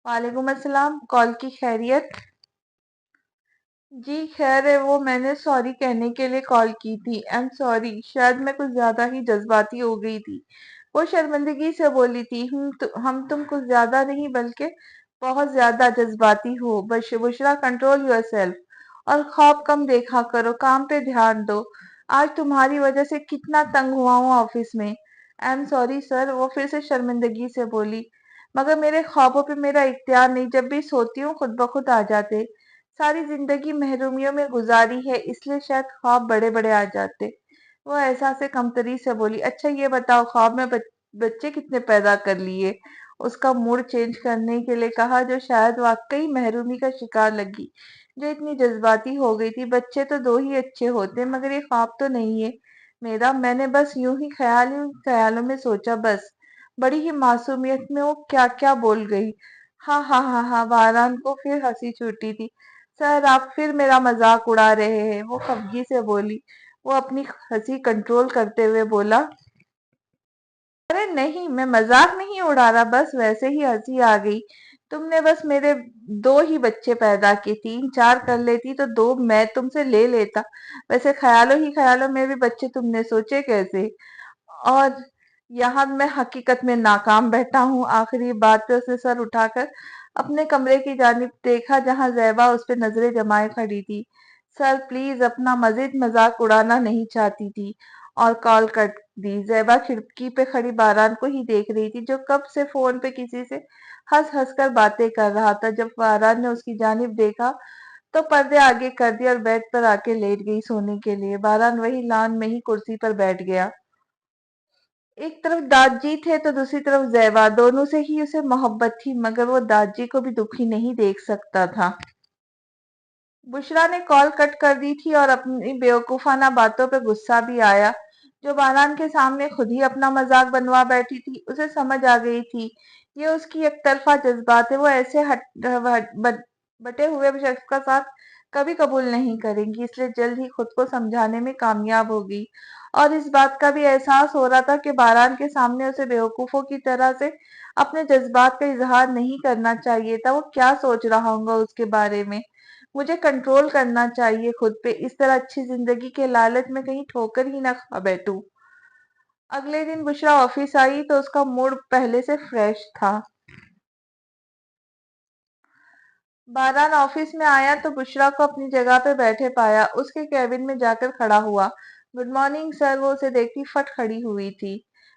वालेकुम अस्सलाम। कॉल की खैरियत? जी खैर है। वो मैंने सॉरी कहने के लिए कॉल की थी। आई एम सॉरी, शायद मैं कुछ ज्यादा ही जज्बाती हो गई थी। वो शर्मिंदगी से बोली थी। हम तुम कुछ ज्यादा नहीं बल्कि बहुत ज्यादा जज्बाती हो। बुशरा, कंट्रोल योर सेल्फ और ख्वाब कम देखा करो, काम पे ध्यान दो। आज तुम्हारी वजह से कितना तंग हुआ हूँ ऑफिस में। आई एम सॉरी सर, वो फिर से शर्मिंदगी से बोली। मगर मेरे ख्वाबों पे मेरा इख्तियार नहीं। जब भी सोती हूँ खुद ब खुद आ जाते। सारी जिंदगी महरूमियों में गुजारी है, इसलिए शायद ख्वाब बड़े बड़े आ जाते। वो एहसास से कमतरी से बोली। अच्छा ये बताओ, ख्वाब में बच्चे कितने पैदा कर लिए? उसका मूड चेंज करने के लिए कहा, जो शायद वाकई महरूमी का शिकार लगी, जो इतनी जज्बाती हो गई थी। बच्चे तो दो ही अच्छे होते, मगर ये ख्वाब तो नहीं है मेरा। मैंने बस यूं ही ख्यालों में सोचा बस। बड़ी ही मासूमियत में वो क्या क्या बोल गई। हाँ हाँ हाँ हाँ। बारान को फिर हंसी छूटी थी। सर, आप फिर मेरा मजाक उड़ा रहे हैं, वो खफगी से बोली। वो अपनी हंसी कंट्रोल करते हुए बोला, अरे नहीं, मैं मजाक नहीं उड़ा रहा, बस वैसे ही हंसी आ गई। तुमने बस मेरे दो ही बच्चे पैदा किए, तीन चार कर लेती तो दो मैं तुमसे ले लेता। वैसे ख्यालों ही ख्यालों में भी बच्चे तुमने सोचे कैसे? और यहाँ मैं हकीकत में नाकाम बैठा हूँ। आखिरी बात पे उसने सर उठाकर अपने कमरे की जानिब देखा, जहां जैबा उस पर नजरें जमाए खड़ी थी। सर प्लीज, अपना मजीद मजाक उड़ाना नहीं चाहती थी, और कॉल कट दी। जैबा खिड़की पे खड़ी बारान को ही देख रही थी, जो कब से फोन पे किसी से हंस हंस कर बातें कर रहा था। जब बारान ने उसकी जानिब देखा तो पर्दे आगे कर दिए और बेड पर आके लेट गई सोने के लिए। बारान वही लॉन में ही कुर्सी पर बैठ गया। एक तरफ दादाजी थे तो दूसरी तरफ जैवा। दोनों से ही उसे मोहब्बत थी, मगर वो दादाजी को भी दुखी नहीं देख सकता था। बुशरा ने कॉल कट कर दी थी और अपनी बेवकूफाना बातों पे गुस्सा भी आया, जो बारान के सामने खुद ही अपना मजाक बनवा बैठी थी। उसे समझ आ गई थी ये उसकी एकतरफा जज्बात है, वो ऐसे बटे हुए शख्स का साथ कभी कबूल नहीं करेंगी, इसलिए जल्द ही खुद को समझाने में कामयाब होगी। और इस बात का भी एहसास हो रहा था कि बारान के सामने उसे बेवकूफों की तरह से अपने जज्बात का इजहार नहीं करना चाहिए था। वो क्या सोच रहा होगा उसके बारे में। मुझे कंट्रोल करना चाहिए खुद पे, इस तरह अच्छी जिंदगी के लालच में कहीं ठोकर ही ना खा बैठूं। अगले दिन बुशरा ऑफिस आई तो उसका मूड पहले से फ्रेश था। बारान ऑफिस में आया तो बुशरा को अपनी जगह पे बैठे पाया। उसके कैबिन में जाकर खड़ा हुआ। Good morning sir. वो उसे देखती फट खड़ी हुई थी।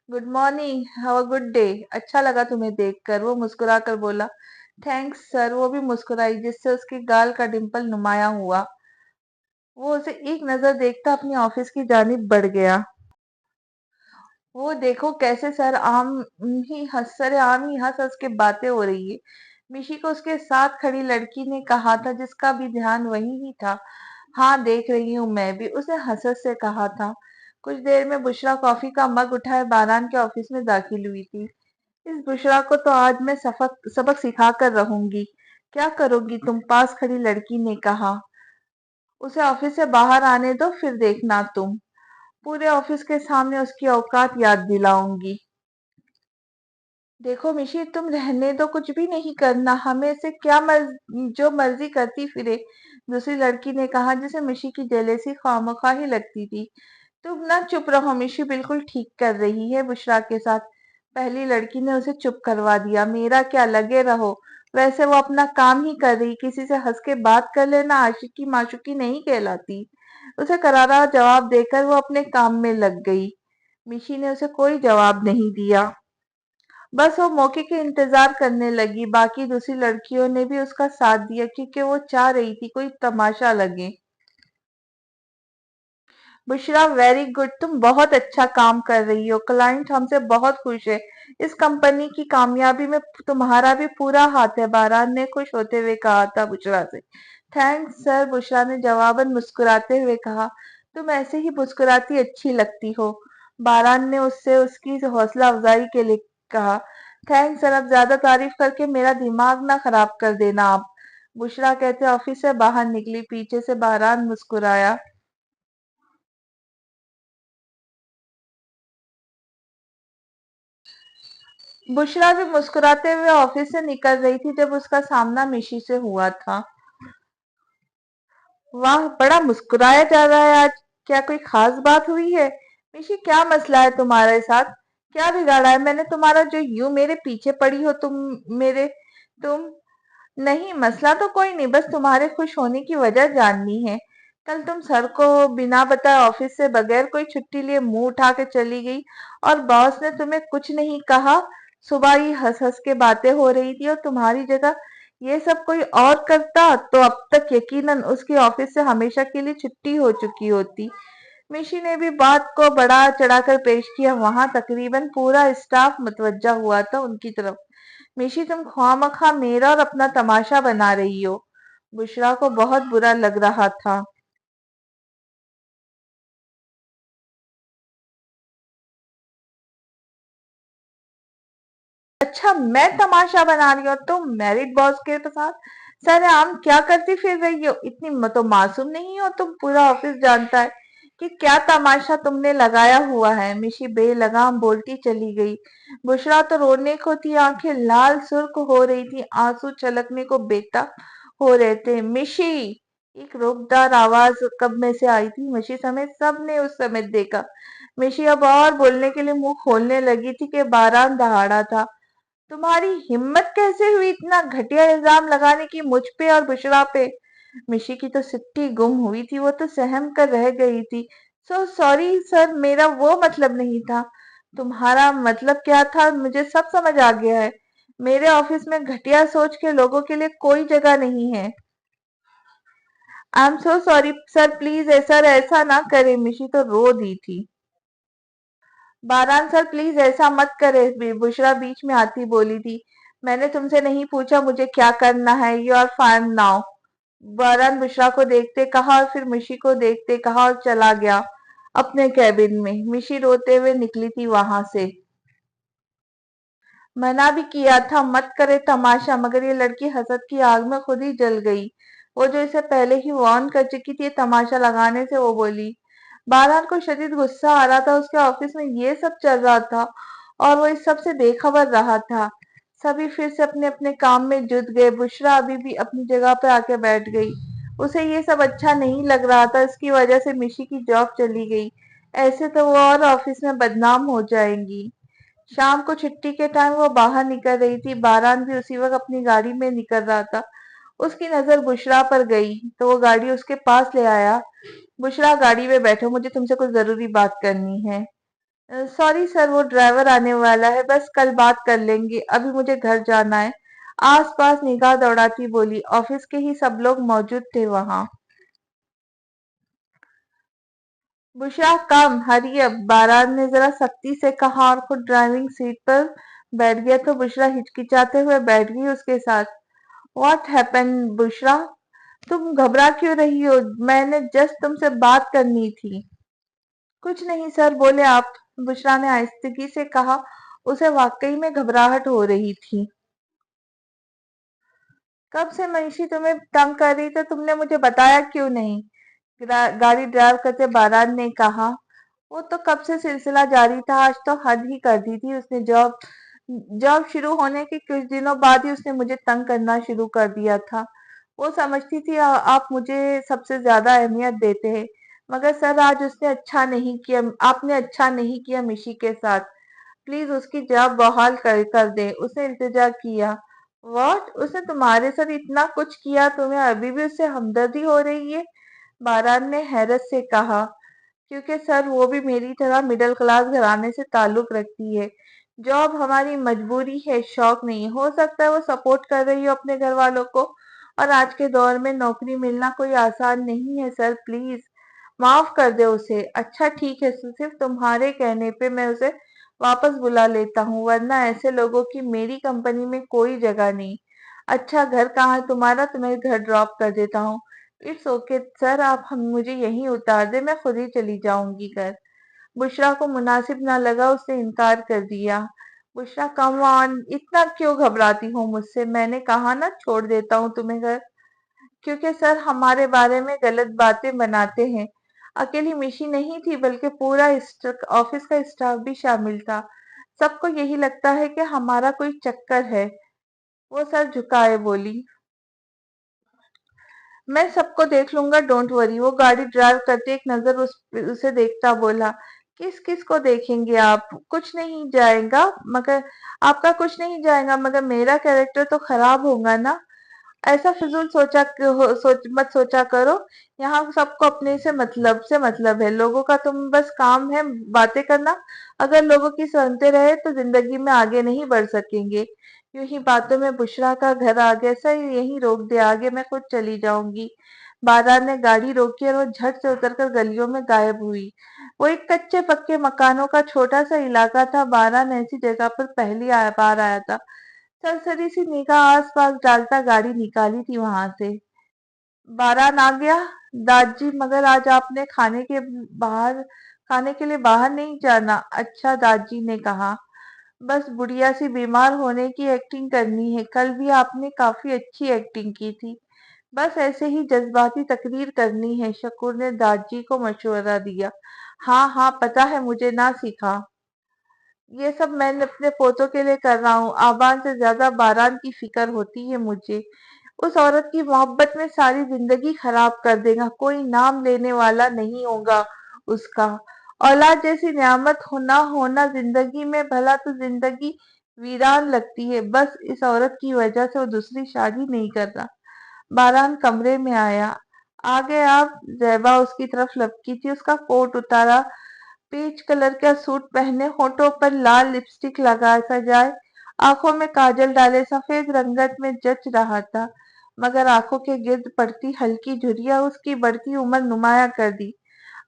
Good morning, have a good day. अच्छा लगा तुम्हें देखकर, वो मुस्कुरा कर बोला। Thanks sir. वो भी मुस्कुराई, जिससे उसके गाल का डिंपल नुमाया हुआ। वो उसे एक नजर देखता अपनी ऑफिस की जानिब बढ़ गया। वो देखो कैसे सर आम ही हंस हंस के बातें हो रही है। मिशी को उसके साथ खड़ी लड़की ने कहा था, जिसका भी ध्यान वही ही था। हाँ देख रही हूँ मैं भी, उसने हंस हंस से कहा था। कुछ देर में बुशरा कॉफी का मग उठाए बारान के ऑफिस में दाखिल हुई थी। इस बुशरा को तो आज मैं सबक सबक सिखा कर रहूंगी। क्या करोगी तुम, पास खड़ी लड़की ने कहा। उसे ऑफिस से बाहर आने दो, फिर देखना तुम। पूरे ऑफिस के सामने उसकी औकात याद दिलाऊंगी। देखो मिशी, तुम रहने दो, कुछ भी नहीं करना, हमें से क्या जो मर्जी करती फिरे। दूसरी लड़की ने कहा, जिसे मिशी की जेलेसी खामखा ही लगती थी। तुम ना चुप रहो, मिशी बिल्कुल ठीक कर रही है बुशरा के साथ। पहली लड़की ने उसे चुप करवा दिया। मेरा क्या, लगे रहो। वैसे वो अपना काम ही कर रही, किसी से हंस के बात कर लेना आशिकी माशुकी नहीं कहलाती। उसे करारा जवाब देकर वो अपने काम में लग गई। मिशी ने उसे कोई जवाब नहीं दिया। बस वो मौके के इंतजार करने लगी। बाकी दूसरी लड़कियों ने भी उसका साथ दिया, क्योंकि वो चाह रही थी कोई तमाशा लगे। बुशरा, वेरी गुड, तुम बहुत अच्छा काम कर रही हो। क्लाइंट हमसे बहुत खुश है। इस कंपनी की कामयाबी में तुम्हारा भी पूरा हाथ है, बारान ने खुश होते हुए कहा था बुशरा से। थैंक्स सर, बुशरा ने जवाबन मुस्कुराते हुए कहा। तुम ऐसे ही मुस्कुराती अच्छी लगती हो, बारान ने उससे उसकी हौसला अफजाई के लिए कहा। थैंक्स सर, अब ज्यादा तारीफ करके मेरा दिमाग ना खराब कर देना आप, बुशरा कहते ऑफिस से बाहर निकली। पीछे से बारान मुस्कुराया। बुशरा भी मुस्कुराते हुए ऑफिस से निकल रही थी जब उसका सामना मिशी से हुआ था। वाह, बड़ा मुस्कुराया जा रहा है आज। क्या कोई खास बात हुई है? मिशी, क्या मसला है तुम्हारे साथ? क्या बिगाड़ा है मैंने तुम्हारा, जो यूं मेरे पीछे पड़ी हो मेरे तुम नहीं, मसला तो कोई नहीं, बस तुम्हारे खुश होने की वजह जाननी है। कल तुम सर को बिना बताए ऑफिस से बगैर कोई छुट्टी लिए मुंह उठा के चली गई, और बॉस ने तुम्हें कुछ नहीं कहा। सुबह ही हंस हंस के बातें हो रही थी, और तुम्हारी जगह ये सब कोई और करता तो अब तक यकीनन उसकी ऑफिस से हमेशा के लिए छुट्टी हो चुकी होती। मिशी ने भी बात को बढ़ा चढ़ाकर पेश किया। वहां तकरीबन पूरा स्टाफ मुतवज्जा हुआ था उनकी तरफ। मिशी, तुम ख्वामखा मेरा और अपना तमाशा बना रही हो। बुशरा को बहुत बुरा लग रहा था। अच्छा, मैं तमाशा बना रही हूँ? तुम मैरिड बॉस के साथ सरेआम क्या करती फिर रही हो? इतनी तो मासूम नहीं हो तुम, पूरा ऑफिस जानता है कि क्या तमाशा तुमने लगाया हुआ है। मिशी बेलगाम बोलती चली गई। बुशरा तो रोने को थी, आंखें लाल सुर्ख हो रही थी, आंसू छलकने को बेताब हो रहे थे। मिशी, एक रोकदार आवाज कब में से आई थी। मिशी समेत सबने उस समय देखा। मिशी अब और बोलने के लिए मुंह खोलने लगी थी कि बारान दहाड़ा था। तुम्हारी हिम्मत कैसे हुई इतना घटिया इल्जाम लगाने की मुझ पे और बुशरा पे? मिशी की तो सिट्टी गुम हुई थी, वो तो सहम कर रह गई थी। सो सॉरी सर, मेरा वो मतलब नहीं था। तुम्हारा मतलब क्या था, मुझे सब समझ आ गया है। मेरे ऑफिस में घटिया सोच के लोगों के लिए कोई जगह नहीं है। I am so sorry sir, please ऐसा ना करे। मिशी तो रो दी थी। बारान सर, प्लीज ऐसा मत करे, बुशरा बीच में आती बोली थी। मैंने तुमसे नहीं पूछा मुझे क्या करना है। You are fire now. Baran Bushra को देखते कहा और फिर मिशी को देखते कहा और चला गया अपने कैबिन में। मिशी रोते हुए निकली थी वहां से। मना भी किया था मत करे तमाशा, मगर ये लड़की हसद की आग में खुद ही जल गई। वो जो इसे पहले ही वार्न कर चुकी थी तमाशा लगाने से, वो बोली। बारान को शदीद गुस्सा आ रहा था, उसके ऑफिस में ये सब चल रहा था और वो इस सब से बेखबर रहा था। सभी फिर से अपने अपने काम में जुट गए। बुशरा अभी भी अपनी जगह पर आके बैठ गई। उसे ये सब अच्छा नहीं लग रहा था, इसकी वजह से मिशी की जॉब चली गई। ऐसे तो वो और ऑफिस में बदनाम हो जाएंगी। शाम को छुट्टी के टाइम वो बाहर निकल रही थी। बारान भी उसी वक्त अपनी गाड़ी में निकल रहा था। उसकी नजर बुशरा पर गई तो वो गाड़ी उसके पास ले आया। बुशरा, गाड़ी में बैठो, मुझे तुमसे कुछ जरूरी बात करनी है। सॉरी सर, वो ड्राइवर आने वाला है, बस कल बात कर लेंगे, अभी मुझे घर जाना है। आसपास निगाह दौड़ाती बोली। ऑफिस के ही सब लोग मौजूद थे वहां। बुशरा, कम हरी अप, बारात ने जरा सख्ती से कहा और खुद ड्राइविंग सीट पर बैठ गया तो बुशरा हिचकिचाते हुए बैठ गई उसके साथ। व्हाट हैपन बुशरा, तुम घबरा क्यों रही हो? मैंने जस्ट तुमसे बात करनी थी। कुछ नहीं सर, बोले आप, बुशरा ने आहिस्तगी से कहा। उसे वाकई में घबराहट हो रही थी। कब से मनीषी तुम्हें तंग कर रही थी, तुमने मुझे बताया क्यों नहीं? गाड़ी ड्राइव करते बारात ने कहा। वो तो कब से सिलसिला जारी था, आज तो हद ही कर दी थी उसने। जॉब जॉब शुरू होने के कुछ दिनों बाद ही उसने मुझे तंग करना शुरू कर दिया था। वो समझती थी आप मुझे सबसे ज्यादा अहमियत देते हैं। मगर सर, आज उसने अच्छा नहीं किया, आपने अच्छा नहीं किया मिशी के साथ। प्लीज उसकी जॉब बहाल कर दे, उसने इल्तिजा किया। व्हाट, उसने तुम्हारे साथ इतना कुछ किया, तुम्हें अभी भी उससे हमदर्दी हो रही है? बारान ने हैरत से कहा। क्योंकि सर, वो भी मेरी तरह मिडिल क्लास घराने से ताल्लुक रखती है। जॉब हमारी मजबूरी है, शौक नहीं। हो सकता है वो सपोर्ट कर रही हो अपने घर वालों को, और आज के दौर में नौकरी मिलना कोई आसान नहीं है। सर प्लीज माफ कर दे उसे। अच्छा ठीक है, सिर्फ तुम्हारे कहने पे मैं उसे वापस बुला लेता हूँ, वरना ऐसे लोगों की मेरी कंपनी में कोई जगह नहीं। अच्छा, घर कहाँ है तुम्हारा? तुम्हें घर ड्रॉप कर देता हूँ। इट्स ओके सर, आप हम मुझे यहीं उतार दे, मैं खुद ही चली जाऊंगी घर। बुशरा को मुनासिब ना लगा, उसने इनकार कर दिया। बुशरा, कम ऑन, इतना क्यों घबराती हो मुझसे? मैंने कहा ना छोड़ देता हूँ तुम्हें घर। क्योंकि सर हमारे बारे में गलत बातें बनाते हैं। अकेली मिशी नहीं थी, बल्कि पूरा ऑफिस का स्टाफ भी शामिल था। सबको यही लगता है कि हमारा कोई चक्कर है। वो सर झुकाए बोली। मैं सबको देख लूंगा, डोंट वरी। वो गाड़ी ड्राइव करते एक नजर उसे देखता बोला। किस किस को देखेंगे आप? कुछ नहीं जाएगा मगर, आपका कुछ नहीं जाएगा मगर मेरा कैरेक्टर तो खराब होगा ना। ऐसा फिजूल मत सोचा करो। यहाँ सबको अपने से मतलब है। लोगों का तुम बस काम है बातें करना। अगर लोगों की सुनते रहे तो जिंदगी में आगे नहीं बढ़ सकेंगे। यूं ही बातों में बुशरा का घर आ गया। सर यहीं रोक दे, आगे मैं खुद चली जाऊंगी। बारात ने गाड़ी रोकी और वो झट से उतरकर गलियों में गायब हुई। वो एक कच्चे पक्के मकानों का छोटा सा इलाका था। बारात ऐसी जगह पर पहली बार आया था। सरसरी सी निगाह आसपास डालता गाड़ी निकाली थी वहां से। बारात आ गया। दादी, मगर आज आपने खाने के लिए बाहर नहीं जाना? अच्छा, दादी ने कहा। बस बुढ़िया सी बीमार होने की एक्टिंग करनी है। कल भी आपने काफी अच्छी एक्टिंग की थी। बस ऐसे ही जज्बाती तकरीर करनी है, शकूर ने दादी को मशवरा दिया। हाँ हाँ, पता है मुझे, ना सिखा। ये सब मैं अपने पोतों के लिए कर रहा हूँ। आबान से ज्यादा बारान की फिक्र होती है मुझे। उस औरत की मोहब्बत में सारी जिंदगी खराब कर देगा, कोई नाम लेने वाला नहीं होगा उसका। औलाद जैसी नियामत होना होना जिंदगी में, भला तो जिंदगी वीरान लगती है। बस इस औरत की वजह से वो दूसरी शादी नहीं कर रहा। बारान कमरे में आया। आ गए आप? जैबा उसकी तरफ लपकी थी। उसका कोट उतारा, पीच कलर का सूट पहने, होठों पर लाल लिपस्टिक लगा सजाए, आंखों में काजल डाले, सफेद रंगत में जच रहा था। मगर आंखों के गिर्द पड़ती हल्की झुर्रियां उसकी बढ़ती उम्र नुमाया कर दी।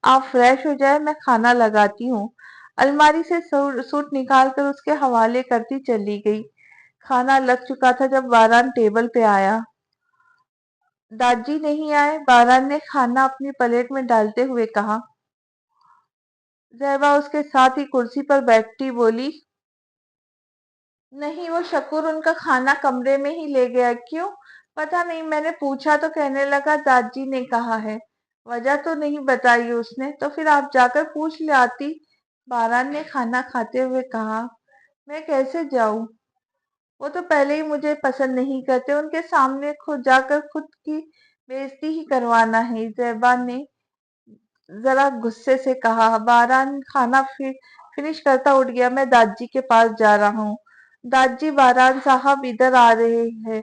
आप फ्रेश हो जाए, मैं खाना लगाती हूँ। अलमारी से सूट निकाल कर उसके हवाले करती चली गई। खाना लग चुका था जब वारान टेबल पे आया। दादी नहीं आए? बारान ने खाना अपनी प्लेट में डालते हुए कहा। जैबा उसके साथ ही कुर्सी पर बैठती बोली, नहीं, वो शकूर उनका खाना कमरे में ही ले गया। क्यों? पता नहीं, मैंने पूछा तो कहने लगा दादी ने कहा है। वजह तो नहीं बताई उसने। तो फिर आप जाकर पूछ ले आती। बारान ने खाना खाते हुए कहा। मैं कैसे जाऊं? वो तो पहले ही मुझे पसंद नहीं करते, उनके सामने खुद जाकर खुद की बेइज्जती ही करवाना है, जैबा ने जरा गुस्से से कहा। बारान खाना फिनिश करता उठ गया। मैं दादी के पास जा रहा हूँ। दादी, बारान साहब इधर आ रहे हैं।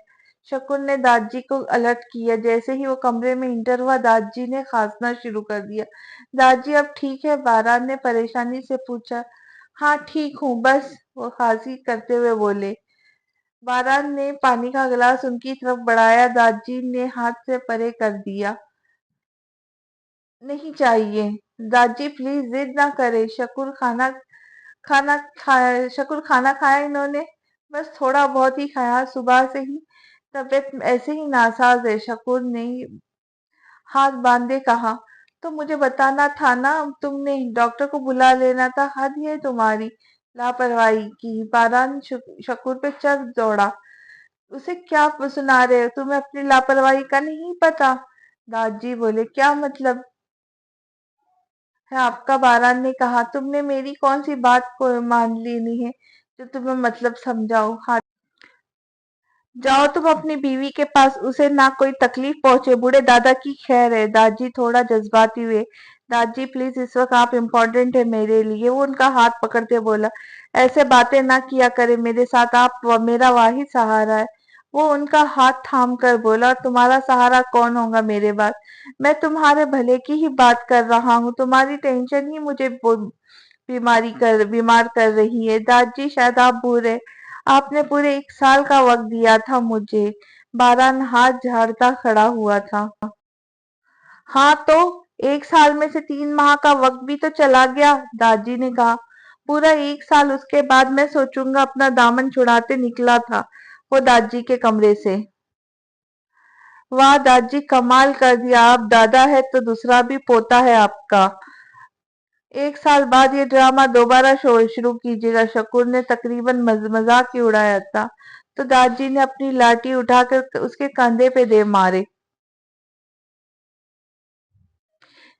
शकुन ने दादी को अलर्ट किया। जैसे ही वो कमरे में इंटर हुआ, दादी ने खांसना शुरू कर दिया। दादी, अब ठीक है? बारान ने परेशानी से पूछा। हाँ, ठीक हूँ, बस, वो खांसी करते हुए बोले। बारान ने पानी का गिलास उनकी तरफ बढ़ाया। दादी ने हाथ से परे कर दिया। नहीं चाहिए। दादी, प्लीज जिद ना करे। शकूर खाना खाया इन्होंने? बस थोड़ा बहुत ही खाया, सुबह से ही तबीयत ऐसे ही नासाज है, शकूर ने हाथ बांधे कहा। तो मुझे बताना था ना, तुमने डॉक्टर को बुला लेना था। हद है तुम्हारी लापरवाही की। बारान शकूर पे चढ़ दौड़ा। उसे क्या सुना रहे हो? तुम्हें अपनी लापरवाही का नहीं पता? दादी बोले। क्या मतलब है आपका? बारान ने कहा। तुमने मेरी कौन सी बात को मान लेनी है जो तुम्हें मतलब समझाओ? हाँ, जाओ तुम अपनी बीवी के पास, उसे ना कोई तकलीफ पहुंचे। बूढ़े दादा की खैर है। दादी थोड़ा जज्बाती हुए। दादी, प्लीज, इस वक्त आप इम्पोर्टेंट है मेरे लिए। वो उनका हाथ पकड़ते बोला। ऐसे बातें ना किया करे मेरे साथ, आप मेरा वाहिद सहारा है। वो उनका हाथ थाम कर बोला। और तुम्हारा सहारा कौन होगा मेरे बाद? मैं तुम्हारे भले की ही बात कर रहा हूँ। तुम्हारी टेंशन ही मुझे बीमार कर रही है। दादी, शायद आप भूल, आपने पूरे 1 साल का वक्त दिया था मुझे। बारान हाथ झाड़ता खड़ा हुआ था। हाँ तो, 1 साल में से 3 माह का वक्त भी तो चला गया, दादी ने कहा। पूरा 1 साल। उसके बाद मैं सोचूंगा। अपना दामन छुड़ाते निकला था वो दादी के कमरे से। वाह दादी, कमाल कर दिया। आप दादा है तो दूसरा भी पोता है आपका। 1 साल बाद ये ड्रामा दोबारा शुरू कीजिएगा। शकूर ने तकरीबन मजाक ही उड़ाया था। तो दादी ने अपनी लाठी उठाकर उसके कंधे पे दे मारे।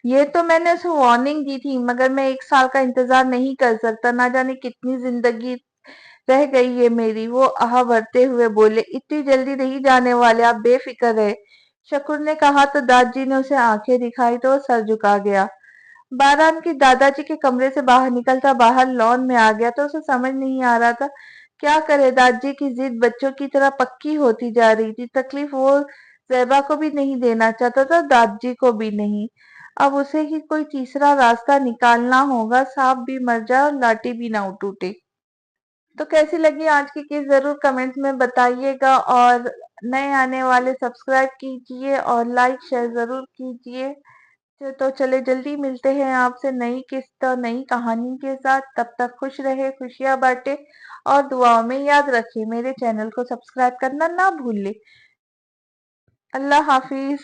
ये तो मैंने उसे वार्निंग दी थी, मगर मैं 1 साल का इंतजार नहीं कर सकता। ना जाने कितनी जिंदगी रह गई है मेरी। वो आह भरते हुए बोले। इतनी जल्दी नहीं जाने वाले, आप बेफिक्र रहे, शकूर ने कहा। तो दादी ने उसे आंखें दिखाई तो वो सर झुका गया। बारान की दादाजी के कमरे से बाहर निकलता बाहर लॉन में आ गया तो उसे समझ नहीं आ रहा था क्या करे। दादी की जिद बच्चों की तरह पक्की होती जा रही थी। तकलीफ वो जैबा को भी नहीं देना चाहता था, दादी को भी नहीं। अब उसे ही कोई तीसरा रास्ता निकालना होगा। सांप भी मर जाए और लाठी भी ना टूटे। तो कैसी लगी आज की किस जरूर कमेंट्स में बताइएगा, और नए आने वाले सब्सक्राइब कीजिए और लाइक शेयर जरूर कीजिए। तो चले, जल्दी मिलते हैं आपसे नई किस्त और नई कहानी के साथ। तब तक खुश रहे, खुशियां बांटे और दुआओं में याद रखें। मेरे चैनल को सब्सक्राइब करना ना भूले। अल्लाह हाफिज।